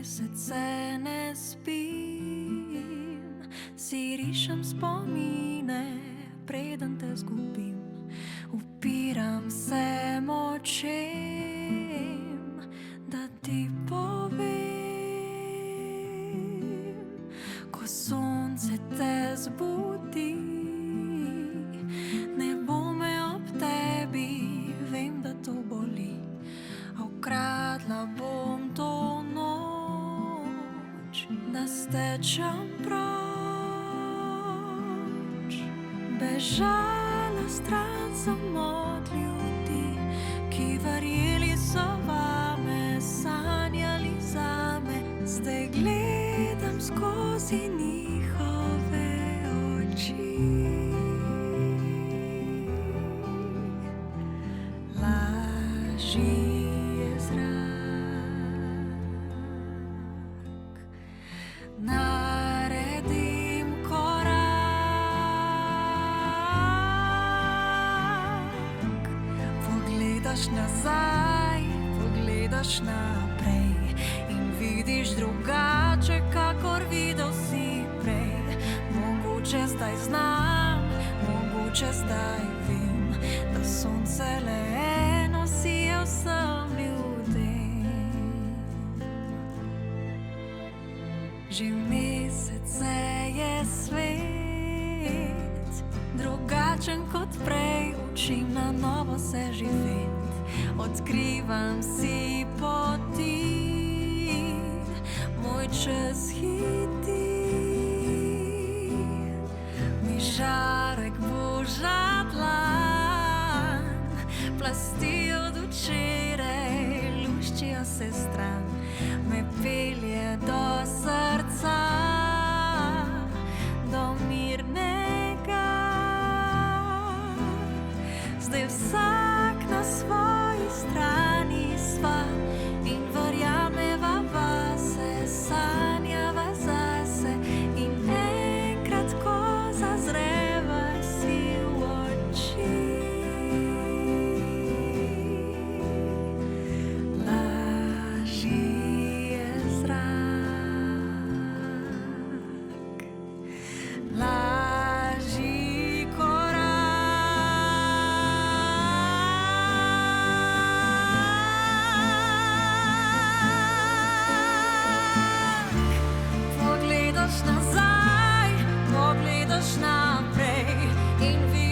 mesece ne spim, si rišem spomine, preden te zgubim. Upiram se močem, da ti povem, ko sonce te zbudi, ne bo me ob tebi, vem, da to boli. A ukradla bom to noč, da stečem proč. Bežala stran sem od ljudi, ki verjeli so vame, sanjali zame. Zdaj gledam skozi njihove oči. Laži je zrak, naredim korak. Pogledaš nazaj, pogledaš naprej in vidiš drugače, kakor videl si prej. Mogoče zdaj znam, mogoče zdaj vem, da sonce le eno sije vsem ljudem. Že mesece je svet drugačen kot prej, učim na novo se živeti. Odkrivam si poti, moj čas hiti. Mi žarek boža dlan, plasti od včeraj luščijo se stran. Me pelje do srca, do mirnega. Zdaj vsak na svoji strani sva in verjameva vase, sanjava zase. In enkrat, ko zazreva si v oči, laži je zrak, laži korak. Pogledaš nazaj, pogledaš naprej in vidiš